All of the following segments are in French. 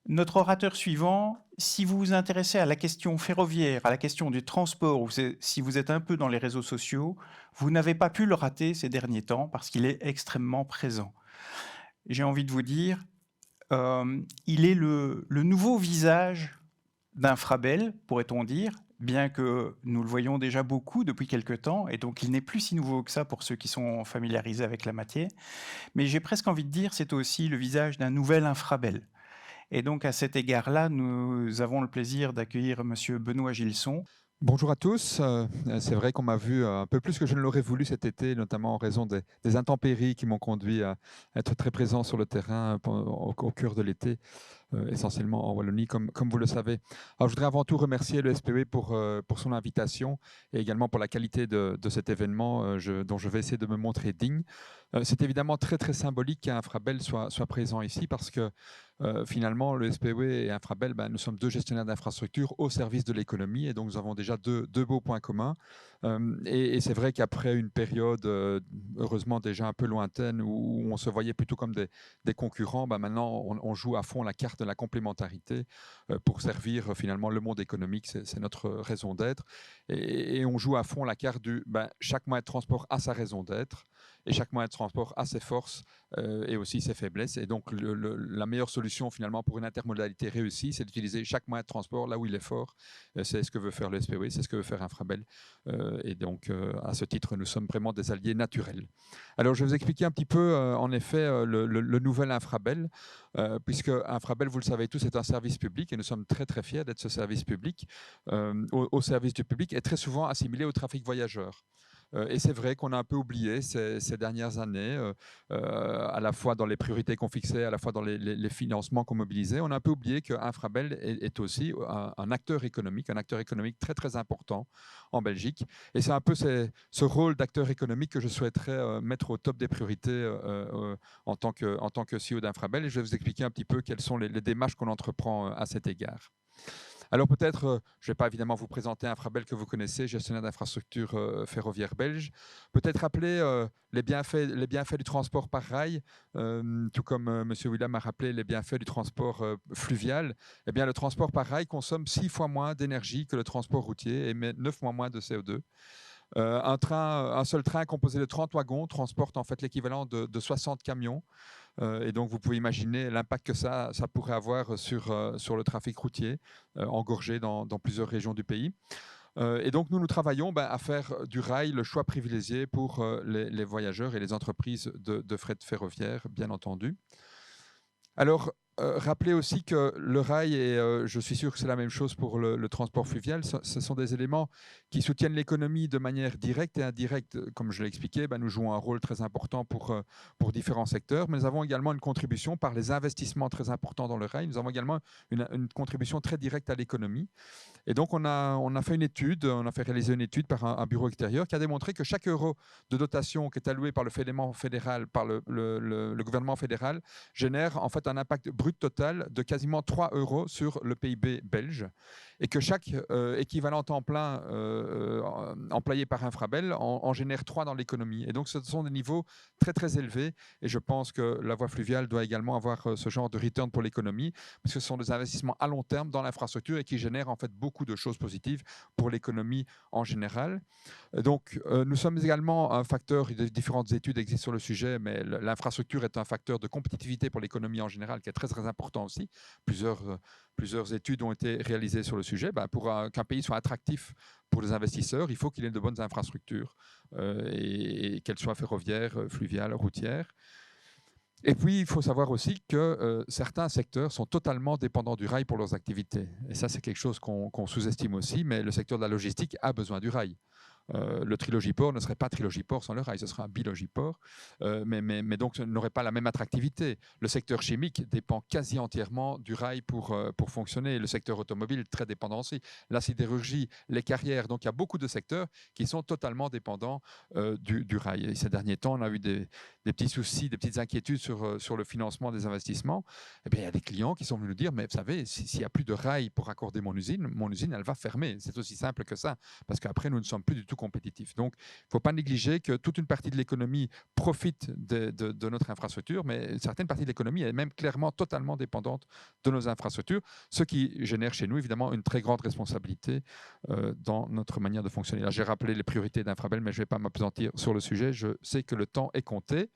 Notre orateur suivant, si vous vous intéressez à la question ferroviaire, à la question du transport, ou si vous êtes un peu dans les réseaux sociaux, vous n'avez pas pu le rater ces derniers temps parce qu'il est extrêmement présent. J'ai envie de vous dire, il est le nouveau visage d'Infrabel, pourrait-on dire, bien que nous le voyons déjà beaucoup depuis quelque temps, et donc il n'est plus si nouveau que ça pour ceux qui sont familiarisés avec la matière. Mais j'ai presque envie de dire, c'est aussi le visage d'un nouvel Infrabel. Et donc, à cet égard-là, nous avons le plaisir d'accueillir Monsieur Benoît Gilson. Bonjour à tous. C'est vrai qu'on m'a vu un peu plus que je ne l'aurais voulu cet été, notamment en raison des intempéries qui m'ont conduit à être très présent sur le terrain au cœur de l'été, essentiellement en Wallonie, comme vous le savez. Alors, je voudrais avant tout remercier le SPW pour son invitation et également pour la qualité de cet événement dont je vais essayer de me montrer digne. C'est évidemment très, très symbolique qu'Infrabel soit présent ici parce que finalement, le SPW et Infrabel, nous sommes deux gestionnaires d'infrastructures au service de l'économie et donc nous avons déjà deux beaux points communs. Et c'est vrai qu'après une période, heureusement déjà un peu lointaine, où on se voyait plutôt comme des concurrents, maintenant on joue à fond la carte de la complémentarité pour servir finalement le monde économique, c'est notre raison d'être. Et on joue à fond la carte du chaque moyen de transport a sa raison d'être et chaque moyen de transport a ses forces et aussi ses faiblesses. Et donc la meilleure solution finalement pour une intermodalité réussie, c'est d'utiliser chaque moyen de transport là où il est fort. C'est ce que veut faire le SPW, c'est ce que veut faire Infrabel. Et donc à ce titre, nous sommes vraiment des alliés naturels. Alors je vais vous expliquer un petit peu en effet le nouvel Infrabel, puisque Infrabel, vous le savez tous, est un service public et nous sommes très très fiers d'être ce service public au service du public et très souvent assimilé au trafic voyageur. Et c'est vrai qu'on a un peu oublié ces dernières années, à la fois dans les priorités qu'on fixait, à la fois dans les financements qu'on mobilisait. On a un peu oublié qu'Infrabel est aussi un acteur économique très très important en Belgique. Et c'est un peu ce rôle d'acteur économique que je souhaiterais mettre au top des priorités en tant que CEO d'Infrabel. Et je vais vous expliquer un petit peu quelles sont les démarches qu'on entreprend à cet égard. Alors peut-être, je ne vais pas évidemment vous présenter Infrabel que vous connaissez, gestionnaire d'infrastructures ferroviaires belge. Peut-être rappeler les bienfaits du transport par rail, tout comme M. William a rappelé les bienfaits du transport fluvial. Eh bien, le transport par rail consomme 6 fois moins d'énergie que le transport routier et émet 9 fois moins de CO2. Un seul train composé de 30 wagons transporte en fait l'équivalent de 60 camions. Et donc, vous pouvez imaginer l'impact que ça pourrait avoir sur le trafic routier engorgé dans plusieurs régions du pays. Et donc, nous travaillons à faire du rail le choix privilégié pour les voyageurs et les entreprises de fret ferroviaire, bien entendu. Alors, rappelez aussi que le rail, et je suis sûr que c'est la même chose pour le transport fluvial, ce sont des éléments qui soutiennent l'économie de manière directe et indirecte. Comme je l'ai expliqué, nous jouons un rôle très important pour différents secteurs, mais nous avons également une contribution par les investissements très importants dans le rail. Nous avons également une contribution très directe à l'économie. Et donc, on a fait réaliser une étude par un bureau extérieur qui a démontré que chaque euro de dotation qui est alloué par le gouvernement fédéral génère en fait un impact brut total de quasiment 3 euros sur le PIB belge. et que chaque équivalent temps plein employé par Infrabel en génère 3 dans l'économie. Et donc ce sont des niveaux très très élevés, et je pense que la voie fluviale doit également avoir ce genre de return pour l'économie, parce que ce sont des investissements à long terme dans l'infrastructure et qui génèrent en fait beaucoup de choses positives pour l'économie en général. Donc, nous sommes également un facteur, différentes études existent sur le sujet, mais l'infrastructure est un facteur de compétitivité pour l'économie en général qui est très, très important aussi. Plusieurs études ont été réalisées sur le sujet. Pour qu'un pays soit attractif pour les investisseurs, il faut qu'il ait de bonnes infrastructures, et qu'elles soient ferroviaires, fluviales, routières. Et puis, il faut savoir aussi que certains secteurs sont totalement dépendants du rail pour leurs activités. Et ça, c'est quelque chose qu'on sous-estime aussi, mais le secteur de la logistique a besoin du rail. Le trilogiport ne serait pas trilogiport sans le rail, ce serait un bilogiport, mais donc ça n'aurait pas la même attractivité. Le secteur chimique dépend quasi entièrement du rail pour fonctionner. Le secteur automobile, très dépendant aussi. La sidérurgie, les carrières. Donc il y a beaucoup de secteurs qui sont totalement dépendants du rail. Et ces derniers temps, on a eu des petits soucis, des petites inquiétudes sur le financement des investissements. Eh bien, il y a des clients qui sont venus nous dire, mais vous savez, s'il n'y a plus de rail pour raccorder mon usine, elle va fermer. C'est aussi simple que ça, parce qu'après, nous ne sommes plus du tout compétitifs. Donc, il ne faut pas négliger que toute une partie de l'économie profite de notre infrastructure, mais certaines parties de l'économie est même clairement totalement dépendante de nos infrastructures, ce qui génère chez nous évidemment une très grande responsabilité dans notre manière de fonctionner. Là, j'ai rappelé les priorités d'Infrabel, mais je ne vais pas m'appesantir sur le sujet. Je sais que le temps est compté.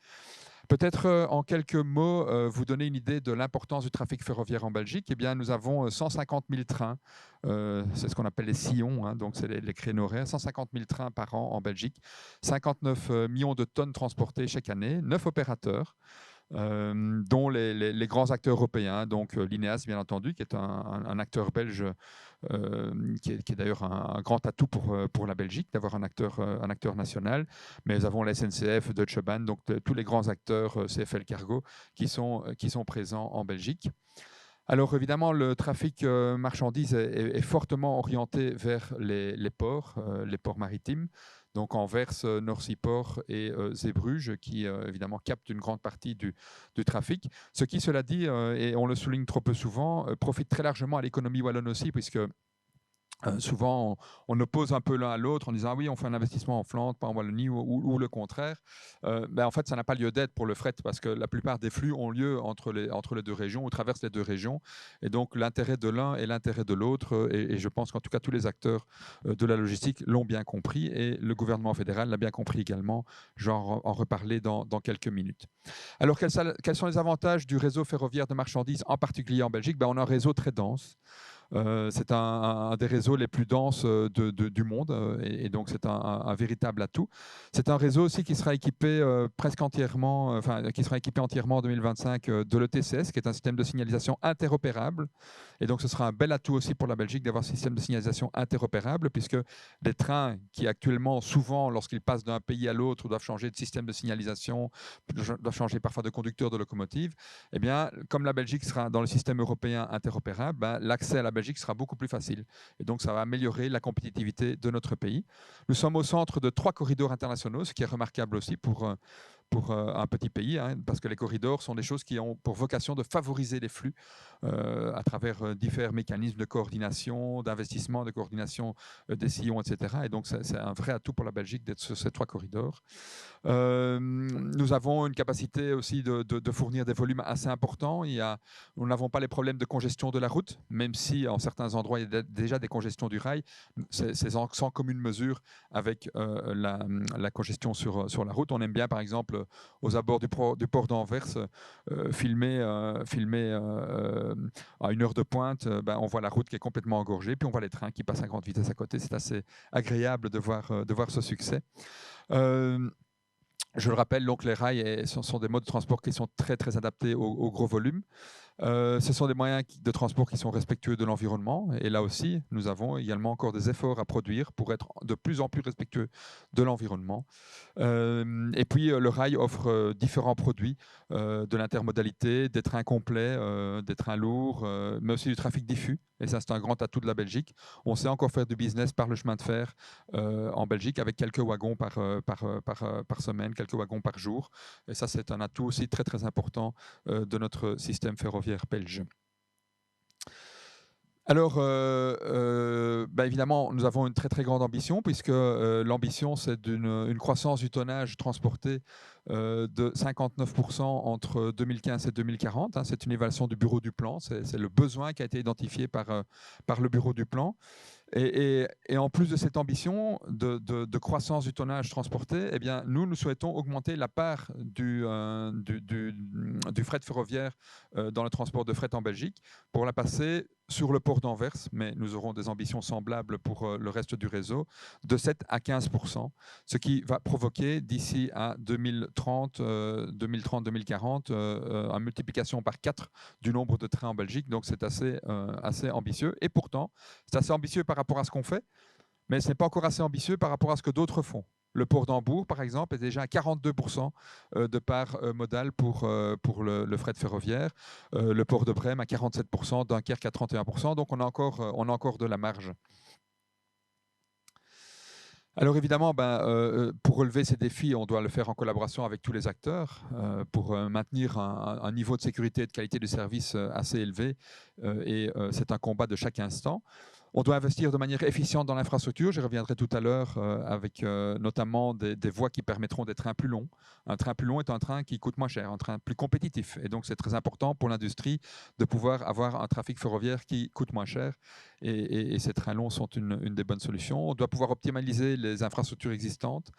Peut-être en quelques mots, vous donner une idée de l'importance du trafic ferroviaire en Belgique. Eh bien, nous avons 150 000 trains, c'est ce qu'on appelle les sillons, hein, donc c'est les créneaux horaires, 150 000 trains par an en Belgique, 59 millions de tonnes transportées chaque année, 9 opérateurs. Dont les grands acteurs européens, donc l'INEAS bien entendu, qui est un acteur belge, qui est d'ailleurs un grand atout pour la Belgique, d'avoir un acteur national. Mais nous avons la SNCF, Deutsche Bahn, donc tous les grands acteurs, CFL Cargo, qui sont présents en Belgique. Alors évidemment, le trafic marchandises est fortement orienté vers les ports maritimes. Donc Anvers, Nord Seaport et Zeebrugge, qui évidemment captent une grande partie du trafic. Ce qui, cela dit, et on le souligne trop peu souvent, profite très largement à l'économie wallonne aussi, puisque souvent, on oppose un peu l'un à l'autre en disant ah oui, on fait un investissement en Flandre, pas en Wallonie, ou le contraire. En fait, ça n'a pas lieu d'être pour le fret, parce que la plupart des flux ont lieu entre les deux régions, ou traversent les deux régions. Et donc, l'intérêt de l'un et l'intérêt de l'autre, et je pense qu'en tout cas, tous les acteurs de la logistique l'ont bien compris, et le gouvernement fédéral l'a bien compris également. Je vais en reparler dans quelques minutes. Alors, quels sont les avantages du réseau ferroviaire de marchandises, en particulier en Belgique? On a un réseau très dense. C'est un des réseaux les plus denses du monde, et donc c'est un véritable atout. C'est un réseau aussi qui sera équipé presque entièrement, qui sera équipé entièrement en 2025 de l'ETCS, qui est un système de signalisation interopérable. Et donc ce sera un bel atout aussi pour la Belgique d'avoir ce système de signalisation interopérable, puisque les trains qui actuellement, souvent, lorsqu'ils passent d'un pays à l'autre, doivent changer de système de signalisation, doivent changer parfois de conducteur de locomotive, eh bien, comme la Belgique sera dans le système européen interopérable, l'accès à la Belgique sera beaucoup plus facile. Et donc, ça va améliorer la compétitivité de notre pays. Nous sommes au centre de 3 corridors internationaux, ce qui est remarquable aussi pour un petit pays, hein, parce que les corridors sont des choses qui ont pour vocation de favoriser les flux à travers divers mécanismes de coordination, d'investissement, de coordination des sillons, etc. Et donc, c'est un vrai atout pour la Belgique d'être sur ces 3 corridors. Nous avons une capacité aussi de fournir des volumes assez importants. Nous n'avons pas les problèmes de congestion de la route, même si en certains endroits il y a déjà des congestions du rail. C'est sans commune mesure avec la congestion sur la route. On aime bien, par exemple, aux abords du port d'Anvers, filmer à 1 heure de pointe. On voit la route qui est complètement engorgée, puis on voit les trains qui passent à grande vitesse à côté. C'est assez agréable de voir ce succès. Je le rappelle, donc les rails sont des modes de transport qui sont très, très adaptés au gros volume. Ce sont des moyens de transport qui sont respectueux de l'environnement. Et là aussi, nous avons également encore des efforts à produire pour être de plus en plus respectueux de l'environnement. Et puis, le rail offre différents produits, de l'intermodalité, des trains complets, des trains lourds, mais aussi du trafic diffus. Et ça, c'est un grand atout de la Belgique. On sait encore faire du business par le chemin de fer en Belgique, avec quelques wagons par semaine, quelques wagons par jour. Et ça, c'est un atout aussi très, très important de notre système ferroviaire belge. Alors, évidemment, nous avons une très très grande ambition, puisque l'ambition, c'est une croissance du tonnage transporté de 59% entre 2015 et 2040. Hein. C'est une évaluation du Bureau du Plan, c'est le besoin qui a été identifié par le Bureau du Plan. Et en plus de cette ambition de croissance du tonnage transporté, eh bien, nous souhaitons augmenter la part du fret ferroviaire dans le transport de fret en Belgique pour la passer sur le port d'Anvers, mais nous aurons des ambitions semblables pour le reste du réseau, de 7 à 15%, ce qui va provoquer d'ici à 2030-2040 une multiplication par 4 du nombre de trains en Belgique. Donc c'est assez ambitieux. Et pourtant, c'est assez ambitieux par rapport à ce qu'on fait, mais ce n'est pas encore assez ambitieux par rapport à ce que d'autres font. Le port d'Hambourg, par exemple, est déjà à 42% de part modale pour le fret ferroviaire. Le port de Brême à 47%, Dunkerque à 31%. Donc on a encore de la marge. Alors évidemment, pour relever ces défis, on doit le faire en collaboration avec tous les acteurs pour maintenir un niveau de sécurité et de qualité de service assez élevé. C'est un combat de chaque instant. On doit investir de manière efficiente dans l'infrastructure. J'y reviendrai tout à l'heure avec notamment des voies qui permettront des trains plus longs. Un train plus long est un train qui coûte moins cher, un train plus compétitif. Et donc, c'est très important pour l'industrie de pouvoir avoir un trafic ferroviaire qui coûte moins cher. Et ces trains longs sont une des bonnes solutions. On doit pouvoir optimaliser les infrastructures existantes.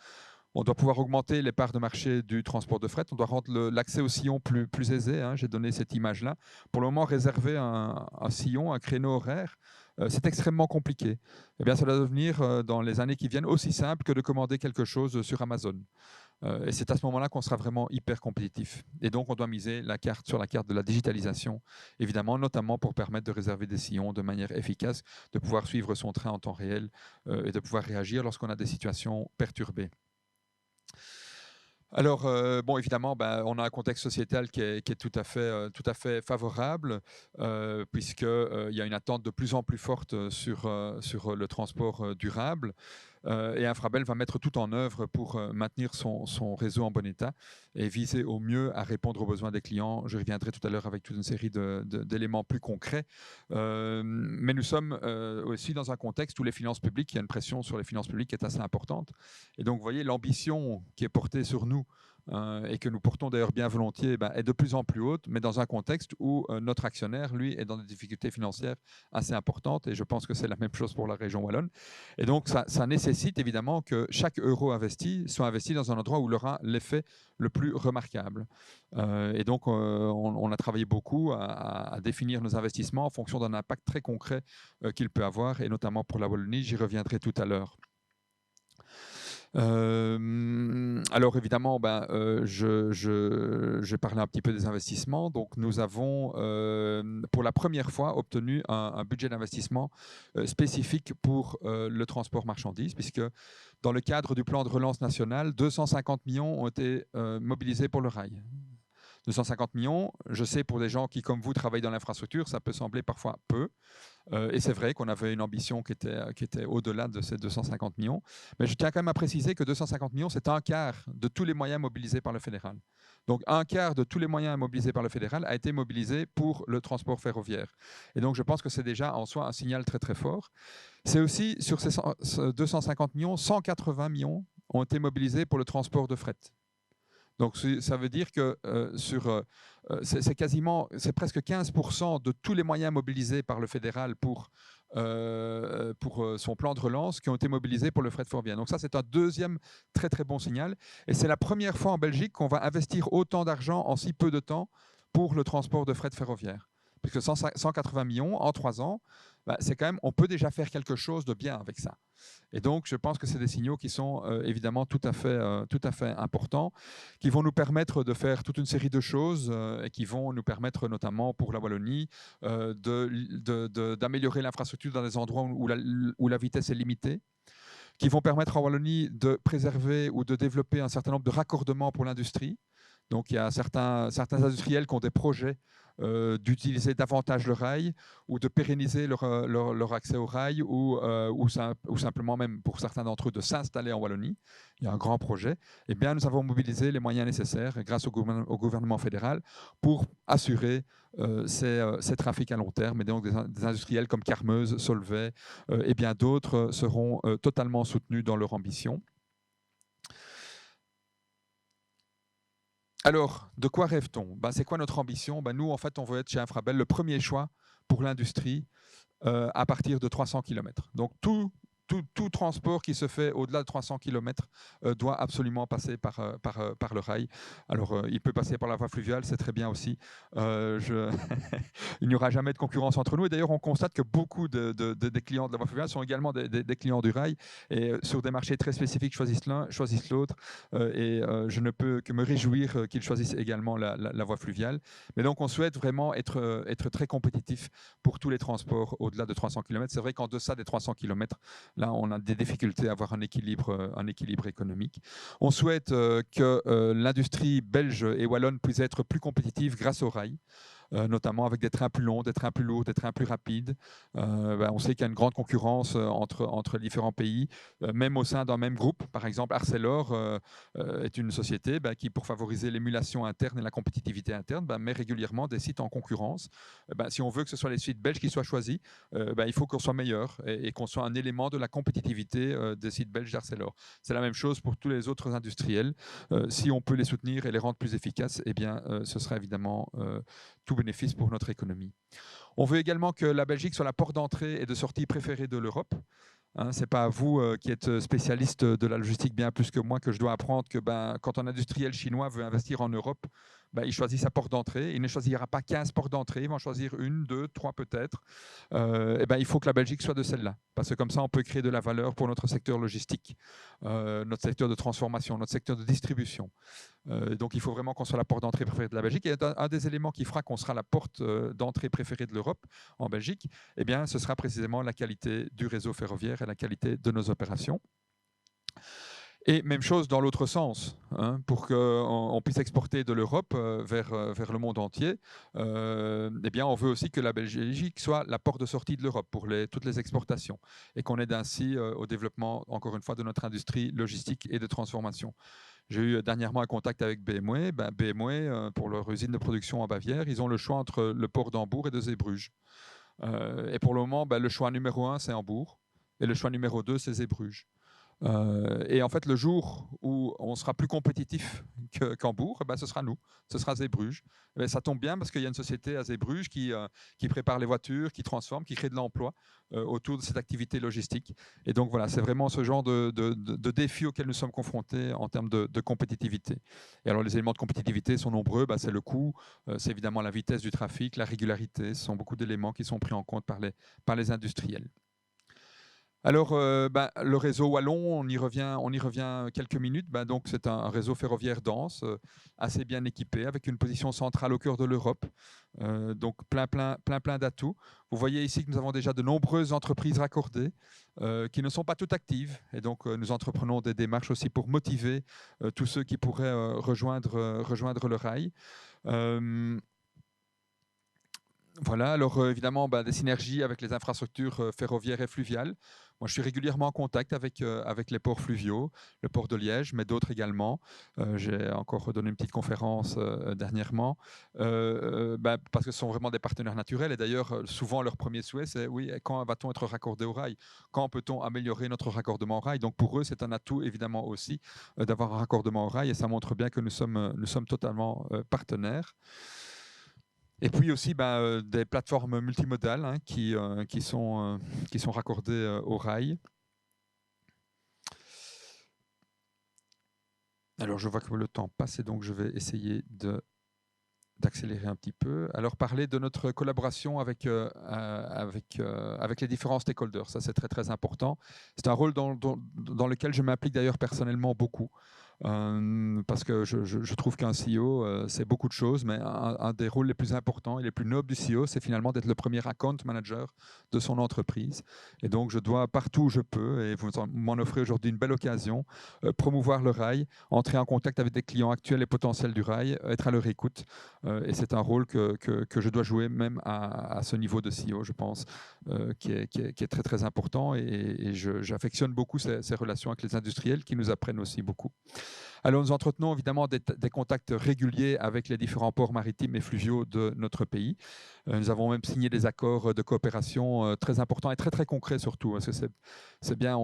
On doit pouvoir augmenter les parts de marché du transport de fret. On doit rendre l'accès au sillon plus aisé. Hein. J'ai donné cette image-là. Pour le moment, réserver un sillon, un créneau horaire, c'est extrêmement compliqué. Eh bien, ça doit devenir, dans les années qui viennent, aussi simple que de commander quelque chose sur Amazon. Et c'est à ce moment-là qu'on sera vraiment hyper compétitif. Et donc, on doit miser sur la carte de la digitalisation, évidemment, notamment pour permettre de réserver des sillons de manière efficace, de pouvoir suivre son train en temps réel et de pouvoir réagir lorsqu'on a des situations perturbées. Alors, évidemment, on a un contexte sociétal qui est tout à fait favorable, puisqu'il y a une attente de plus en plus forte sur le transport durable. Et Infrabel va mettre tout en œuvre pour maintenir son réseau en bon état et viser au mieux à répondre aux besoins des clients. Je reviendrai tout à l'heure avec toute une série d'éléments plus concrets. Mais nous sommes aussi dans un contexte où les finances publiques, il y a une pression sur les finances publiques qui est assez importante. Et donc, vous voyez, l'ambition qui est portée sur nous et que nous portons d'ailleurs bien volontiers, est de plus en plus haute, mais dans un contexte où notre actionnaire, lui, est dans des difficultés financières assez importantes, et je pense que c'est la même chose pour la région wallonne. Et donc, ça nécessite évidemment que chaque euro investi soit investi dans un endroit où il aura l'effet le plus remarquable. Et donc, on a travaillé beaucoup à définir nos investissements en fonction d'un impact très concret qu'il peut avoir, et notamment pour la Wallonie, j'y reviendrai tout à l'heure. Alors évidemment, je parlais un petit peu des investissements. Donc nous avons pour la première fois obtenu un budget d'investissement spécifique pour le transport marchandises, puisque dans le cadre du plan de relance national, 250 millions ont été mobilisés pour le rail. 250 millions, je sais pour des gens qui, comme vous, travaillent dans l'infrastructure, ça peut sembler parfois peu. Et c'est vrai qu'on avait une ambition qui était au-delà de ces 250 millions. Mais je tiens quand même à préciser que 250 millions, c'est un quart de tous les moyens mobilisés par le fédéral. Donc un quart de tous les moyens mobilisés par le fédéral a été mobilisé pour le transport ferroviaire. Et donc je pense que c'est déjà en soi un signal très très fort. C'est aussi sur ces 250 millions, 180 millions ont été mobilisés pour le transport de fret. Donc ça veut dire que c'est presque 15% de tous les moyens mobilisés par le fédéral pour son plan de relance qui ont été mobilisés pour le fret ferroviaire. Donc ça, c'est un deuxième très très bon signal. Et c'est la première fois en Belgique qu'on va investir autant d'argent en si peu de temps pour le transport de fret ferroviaire. Puisque 180 millions en 3 ans, c'est quand même, on peut déjà faire quelque chose de bien avec ça. Et donc, je pense que c'est des signaux qui sont évidemment tout à fait importants, qui vont nous permettre de faire toute une série de choses et qui vont nous permettre, notamment pour la Wallonie, d'améliorer l'infrastructure dans des endroits où la vitesse est limitée, qui vont permettre en Wallonie de préserver ou de développer un certain nombre de raccordements pour l'industrie. Donc, il y a certains industriels qui ont des projets d'utiliser davantage le rail ou de pérenniser leur accès au rail ou simplement même pour certains d'entre eux de s'installer en Wallonie. Il y a un grand projet. Eh bien, nous avons mobilisé les moyens nécessaires grâce au gouvernement fédéral pour assurer ces trafics à long terme. Et donc, des industriels comme Carmeuse, Solvay et bien d'autres seront totalement soutenus dans leur ambition. Alors, de quoi rêve-t-on? C'est quoi notre ambition? Nous, en fait, on veut être chez Infrabel le premier choix pour l'industrie à partir de 300 km. Donc, tout transport qui se fait au-delà de 300 km doit absolument passer par le rail. Alors, il peut passer par la voie fluviale, c'est très bien aussi. Il n'y aura jamais de concurrence entre nous. Et d'ailleurs, on constate que beaucoup des clients de la voie fluviale sont également des clients du rail. Et sur des marchés très spécifiques, choisissent l'un, choisissent l'autre. Je ne peux que me réjouir qu'ils choisissent également la voie fluviale. Mais donc, on souhaite vraiment être très compétitif pour tous les transports au-delà de 300 km. C'est vrai qu'en deçà des 300 km, là, on a des difficultés à avoir un équilibre économique. On souhaite que l'industrie belge et wallonne puisse être plus compétitive grâce au rail. Notamment avec des trains plus longs, des trains plus lourds, des trains plus rapides. On sait qu'il y a une grande concurrence entre différents pays, même au sein d'un même groupe. Par exemple, Arcelor est une société qui, pour favoriser l'émulation interne et la compétitivité interne, met régulièrement des sites en concurrence. Si on veut que ce soit les sites belges qui soient choisis, il faut qu'on soit meilleur et qu'on soit un élément de la compétitivité des sites belges d'Arcelor. C'est la même chose pour tous les autres industriels. Si on peut les soutenir et les rendre plus efficaces, ce sera évidemment tout bénéfice pour notre économie. On veut également que la Belgique soit la porte d'entrée et de sortie préférée de l'Europe. Ce n'est pas à vous qui êtes spécialiste de la logistique bien plus que moi que je dois apprendre que quand un industriel chinois veut investir en Europe, il choisit sa porte d'entrée. Il ne choisira pas 15 portes d'entrée, il va en choisir une, deux, trois peut-être. Il faut que la Belgique soit de celle-là, parce que comme ça, on peut créer de la valeur pour notre secteur logistique, notre secteur de transformation, notre secteur de distribution. Donc, il faut vraiment qu'on soit la porte d'entrée préférée de la Belgique. Et un des éléments qui fera qu'on sera la porte d'entrée préférée de l'Europe en Belgique, ce sera précisément la qualité du réseau ferroviaire et la qualité de nos opérations. Et même chose dans l'autre sens, pour qu'on puisse exporter de l'Europe vers le monde entier, on veut aussi que la Belgique soit la porte de sortie de l'Europe pour toutes les exportations et qu'on aide ainsi au développement, encore une fois, de notre industrie logistique et de transformation. J'ai eu dernièrement un contact avec BMW. BMW, pour leur usine de production en Bavière, ils ont le choix entre le port d'Hambourg et de Zeebrugge. Et pour le moment, le choix numéro 1, c'est Hambourg, et le choix numéro 2, c'est Zeebrugge. Et en fait, le jour où on sera plus compétitif qu'Hambourg, ce sera nous, ce sera Zeebrugge. Ça tombe bien parce qu'il y a une société à Zeebrugge qui prépare les voitures, qui transforme, qui crée de l'emploi autour de cette activité logistique. Et donc voilà, c'est vraiment ce genre de défi auquel nous sommes confrontés en termes de compétitivité. Et alors les éléments de compétitivité sont nombreux, c'est le coût, c'est évidemment la vitesse du trafic, la régularité, ce sont beaucoup d'éléments qui sont pris en compte par les industriels. Alors, le réseau wallon, on y revient quelques minutes. Donc, c'est un réseau ferroviaire dense, assez bien équipé, avec une position centrale au cœur de l'Europe. Donc, plein d'atouts. Vous voyez ici que nous avons déjà de nombreuses entreprises raccordées qui ne sont pas toutes actives. Et donc, nous entreprenons des démarches aussi pour motiver tous ceux qui pourraient rejoindre le rail. Voilà, alors évidemment, des synergies avec les infrastructures ferroviaires et fluviales. Moi, je suis régulièrement en contact avec les ports fluviaux, le port de Liège, mais d'autres également. J'ai encore donné une petite conférence dernièrement, parce que ce sont vraiment des partenaires naturels. Et d'ailleurs, souvent, leur premier souhait, c'est oui, quand va-t-on être raccordé au rail? Quand peut-on améliorer notre raccordement au rail? Donc pour eux, c'est un atout évidemment aussi d'avoir un raccordement au rail, et ça montre bien que nous sommes totalement partenaires. Et puis aussi des plateformes multimodales qui sont raccordées au rail. Alors je vois que le temps passe et donc je vais essayer d'accélérer un petit peu. Alors parler de notre collaboration avec les différents stakeholders, ça c'est très très important. C'est un rôle dans lequel je m'implique d'ailleurs personnellement beaucoup. parce que je trouve qu'un CEO, c'est beaucoup de choses, mais un des rôles les plus importants et les plus nobles du CEO, c'est finalement d'être le premier account manager de son entreprise. Et donc, je dois partout où je peux, et vous m'en offrez aujourd'hui une belle occasion, promouvoir le rail, entrer en contact avec des clients actuels et potentiels du rail, être à leur écoute. Et c'est un rôle que je dois jouer même à ce niveau de CEO, je pense, qui est très très important. Et j'affectionne beaucoup ces relations avec les industriels qui nous apprennent aussi beaucoup. Alors, nous entretenons évidemment des contacts réguliers avec les différents ports maritimes et fluviaux de notre pays. Nous avons même signé des accords de coopération très importants et très très concrets surtout. Parce que c'est bien,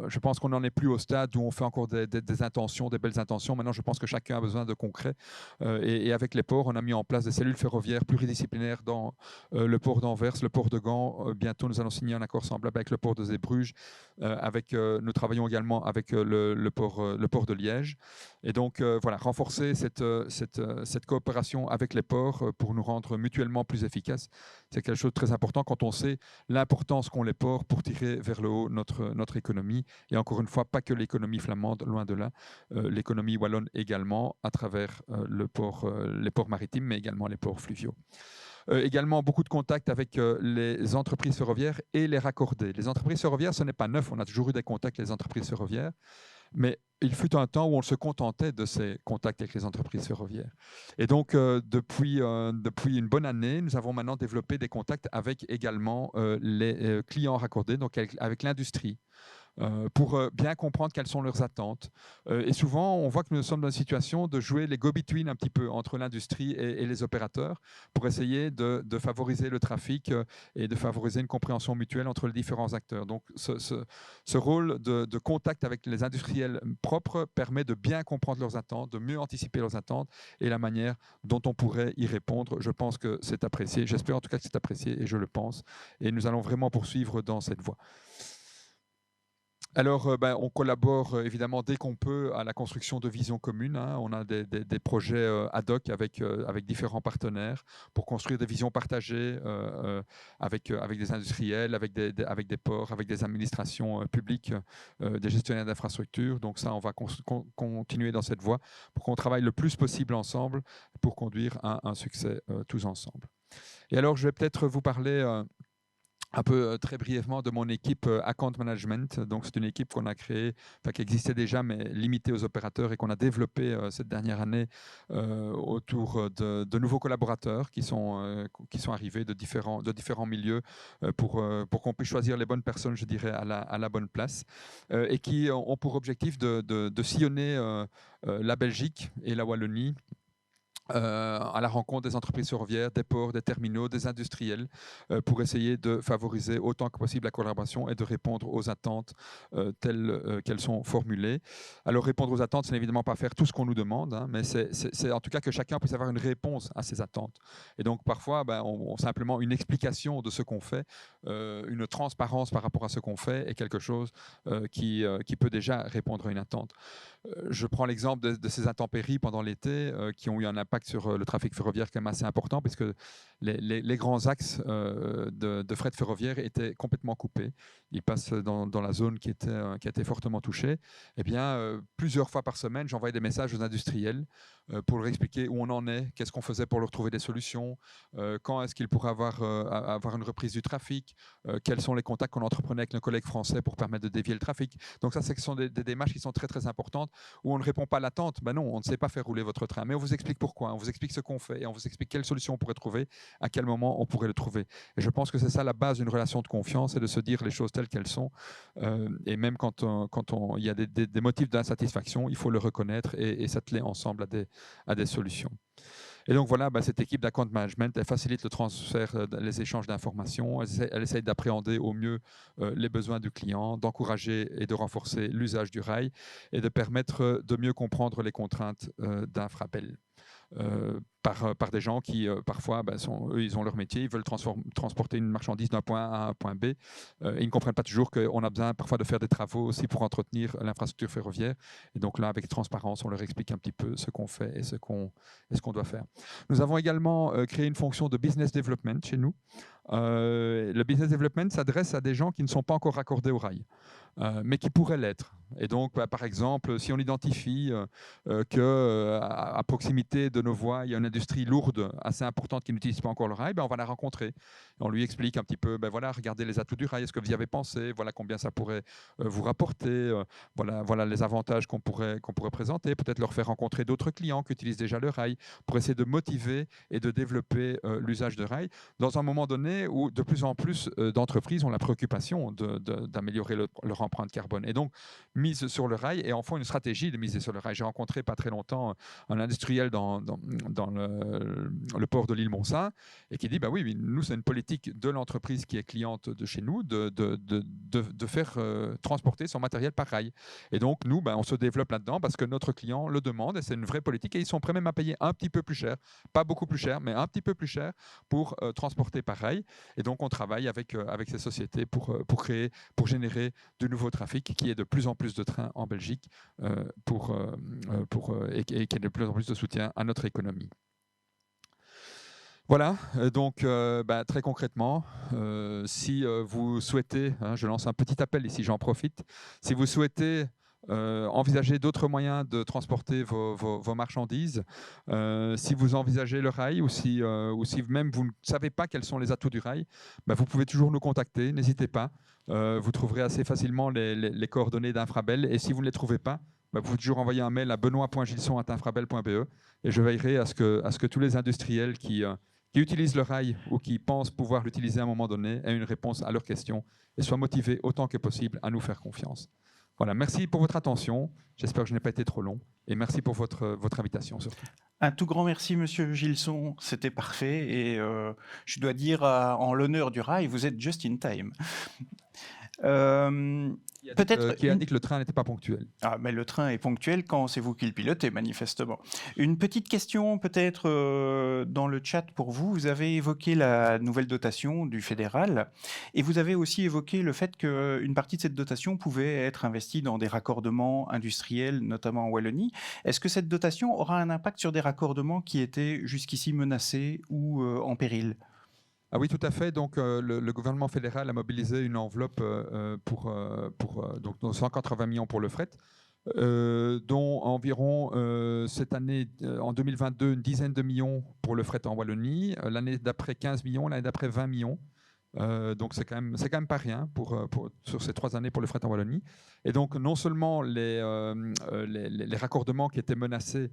je pense qu'on n'en est plus au stade où on fait encore des intentions, des belles intentions. Maintenant, je pense que chacun a besoin de concret. Et avec les ports, on a mis en place des cellules ferroviaires pluridisciplinaires dans le port d'Anvers, le port de Gand. Bientôt, nous allons signer un accord semblable avec le port de Zeebrugge. Nous travaillons également avec le port de Liège. Et donc, voilà, renforcer cette coopération avec les ports pour nous rendre mutuellement plus efficaces, c'est quelque chose de très important quand on sait l'importance qu'ont les ports pour tirer vers le haut notre économie. Et encore une fois, pas que l'économie flamande, loin de là, l'économie wallonne également à travers les ports maritimes, mais également les ports fluviaux. Également beaucoup de contacts avec les entreprises ferroviaires et les raccordés. Les entreprises ferroviaires, ce n'est pas neuf, on a toujours eu des contacts avec les entreprises ferroviaires, mais il fut un temps où on se contentait de ces contacts avec les entreprises ferroviaires. Et donc, depuis une bonne année, nous avons maintenant développé des contacts avec également les clients raccordés, donc avec l'industrie, pour bien comprendre quelles sont leurs attentes. Et souvent, on voit que nous sommes dans une situation de jouer les go-between un petit peu entre l'industrie et les opérateurs pour essayer de favoriser le trafic et de favoriser une compréhension mutuelle entre les différents acteurs. Donc, ce rôle de contact avec les industriels propres permet de bien comprendre leurs attentes, de mieux anticiper leurs attentes et la manière dont on pourrait y répondre. Je pense que c'est apprécié. J'espère en tout cas que c'est apprécié et je le pense. Et nous allons vraiment poursuivre dans cette voie. Alors, on collabore évidemment dès qu'on peut à la construction de visions communes. Hein. On a des projets ad hoc avec différents partenaires pour construire des visions partagées avec des industriels, avec des ports, avec des administrations publiques, des gestionnaires d'infrastructures. Donc ça, on va continuer dans cette voie pour qu'on travaille le plus possible ensemble pour conduire à un succès tous ensemble. Et alors, je vais peut-être vous parler un peu très brièvement de mon équipe Account Management. Donc, c'est une équipe qu'on a créée, qui existait déjà, mais limitée aux opérateurs et qu'on a développée cette dernière année autour de nouveaux collaborateurs qui sont arrivés de différents milieux pour qu'on puisse choisir les bonnes personnes, je dirais, à la bonne place et qui ont pour objectif de sillonner la Belgique et la Wallonie à la rencontre des entreprises ferroviaires, des ports, des terminaux, des industriels, pour essayer de favoriser autant que possible la collaboration et de répondre aux attentes telles qu'elles sont formulées. Alors répondre aux attentes, c'est évidemment pas faire tout ce qu'on nous demande, hein, mais c'est en tout cas que chacun puisse avoir une réponse à ses attentes. Et donc parfois, simplement une explication de ce qu'on fait, une transparence par rapport à ce qu'on fait est quelque chose qui peut déjà répondre à une attente. Je prends l'exemple de ces intempéries pendant l'été qui ont eu un impact sur le trafic ferroviaire quand même assez important, puisque les grands axes de fret ferroviaire étaient complètement coupés. Ils passent dans la zone qui a été fortement touchée. Eh bien, plusieurs fois par semaine, j'envoyais des messages aux industriels pour leur expliquer où on en est, qu'est-ce qu'on faisait pour leur trouver des solutions, quand est-ce qu'ils pourraient avoir une reprise du trafic, quels sont les contacts qu'on entreprenait avec nos collègues français pour permettre de dévier le trafic. Donc ça, ce sont des démarches qui sont très très importantes, où on ne répond pas à l'attente. Ben non, on ne sait pas faire rouler votre train, mais on vous explique pourquoi, on vous explique ce qu'on fait et on vous explique quelles solutions on pourrait trouver, à quel moment on pourrait le trouver. Et je pense que c'est ça la base d'une relation de confiance, c'est de se dire les choses telles qu'elles sont. Et même quand il y a des motifs d'insatisfaction, il faut le reconnaître et s'atteler ensemble à des solutions. Et donc voilà, cette équipe d'account management, elle facilite le transfert, les échanges d'informations, elle essaye d'appréhender au mieux les besoins du client, d'encourager et de renforcer l'usage du rail et de permettre de mieux comprendre les contraintes d'Infrabel. Par des gens qui, parfois, eux, ils ont leur métier, ils veulent transporter une marchandise d'un point A à un point B. Ils ne comprennent pas toujours qu'on a besoin parfois de faire des travaux aussi pour entretenir l'infrastructure ferroviaire. Et donc là, avec transparence, on leur explique un petit peu ce qu'on fait et ce qu'on doit faire. Nous avons également créé une fonction de business development chez nous. Le business development s'adresse à des gens qui ne sont pas encore raccordés au rail, mais qui pourraient l'être. Et donc, par exemple, si on identifie qu'à proximité de nos voies, il y a une industrie lourde assez importante qui n'utilise pas encore le rail, on va la rencontrer. Et on lui explique un petit peu, voilà, regardez les atouts du rail, est-ce que vous y avez pensé, voilà combien ça pourrait vous rapporter, voilà les avantages qu'on pourrait présenter, peut-être leur faire rencontrer d'autres clients qui utilisent déjà le rail pour essayer de motiver et de développer l'usage de rail dans un moment donné où de plus en plus d'entreprises ont la préoccupation d'améliorer leur empreinte carbone. Et donc, mise sur le rail et en font une stratégie de miser sur le rail. J'ai rencontré pas très longtemps un industriel dans le port de l'île Montsaint et qui dit, oui, nous, c'est une politique de l'entreprise qui est cliente de chez nous de faire transporter son matériel par rail. Et donc, nous, on se développe là-dedans parce que notre client le demande et c'est une vraie politique et ils sont prêts même à payer un petit peu plus cher, pas beaucoup plus cher, mais un petit peu plus cher pour transporter par rail. Et donc, on travaille avec ces sociétés pour générer du nouveau trafic, qui est de plus en plus de trains en Belgique et qui est de plus en plus de soutien à notre économie. Voilà, donc très concrètement, si vous souhaitez, je lance un petit appel ici, j'en profite, si vous souhaitez envisager d'autres moyens de transporter vos marchandises, si vous envisagez le rail ou si même vous ne savez pas quels sont les atouts du rail, vous pouvez toujours nous contacter, n'hésitez pas. Vous trouverez assez facilement les coordonnées d'Infrabel et si vous ne les trouvez pas, vous pouvez toujours envoyer un mail à benoît.gilson@infrabel.be et je veillerai à ce que tous les industriels qui utilisent le rail ou qui pensent pouvoir l'utiliser à un moment donné aient une réponse à leurs questions et soient motivés autant que possible à nous faire confiance. Voilà, merci pour votre attention. J'espère que je n'ai pas été trop long. Et merci pour votre invitation surtout. Un tout grand merci, Monsieur Gilson. C'était parfait. Et je dois dire, en l'honneur du rail, vous êtes just in time. Peut-être qui a dit que le train n'était pas ponctuel. Ah, mais le train est ponctuel quand c'est vous qui le pilotez, manifestement. Une petite question peut-être dans le chat pour vous. Vous avez évoqué la nouvelle dotation du fédéral et vous avez aussi évoqué le fait qu'une partie de cette dotation pouvait être investie dans des raccordements industriels, notamment en Wallonie. Est-ce que cette dotation aura un impact sur des raccordements qui étaient jusqu'ici menacés ou en péril ? Ah oui, tout à fait. Donc, le gouvernement fédéral a mobilisé une enveloppe donc 180 millions pour le fret, dont environ cette année, en 2022, une dizaine de millions pour le fret en Wallonie, l'année d'après 15 millions, l'année d'après 20 millions. Donc c'est quand même pas rien sur ces 3 années pour le fret en Wallonie. Et donc non seulement les raccordements qui étaient menacés,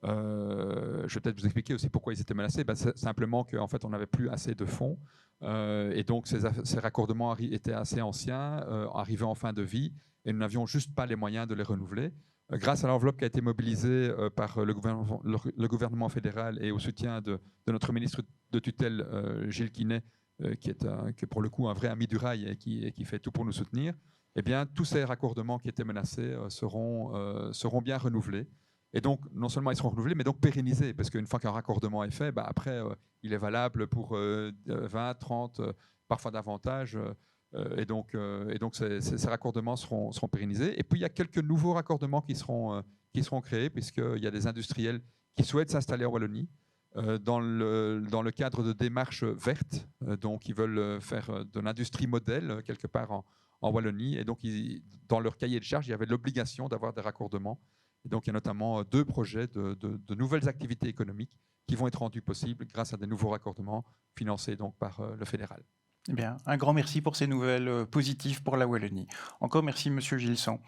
je vais peut-être vous expliquer aussi pourquoi ils étaient menacés. C'est simplement qu'en fait, on n'avait plus assez de fonds. Et donc, ces raccordements étaient assez anciens, arrivaient en fin de vie, et nous n'avions juste pas les moyens de les renouveler. Grâce à l'enveloppe qui a été mobilisée par le gouvernement fédéral et au soutien de notre ministre de tutelle, Gilles Quinet, qui est pour le coup un vrai ami du rail et qui fait tout pour nous soutenir, eh bien, tous ces raccordements qui étaient menacés seront bien renouvelés. Et donc, non seulement ils seront renouvelés, mais donc pérennisés, parce qu'une fois qu'un raccordement est fait, après, il est valable pour 20, 30, parfois davantage. Et donc ces raccordements seront pérennisés. Et puis, il y a quelques nouveaux raccordements qui seront créés, puisqu'il y a des industriels qui souhaitent s'installer en Wallonie dans le cadre de démarches vertes. Donc, ils veulent faire de l'industrie modèle, quelque part en Wallonie. Et donc, dans leur cahier de charge, il y avait l'obligation d'avoir des raccordements. Et donc, il y a notamment 2 projets de nouvelles activités économiques qui vont être rendus possibles grâce à des nouveaux raccordements financés donc par le fédéral. Eh bien, un grand merci pour ces nouvelles positives pour la Wallonie. Encore merci, Monsieur Gilson.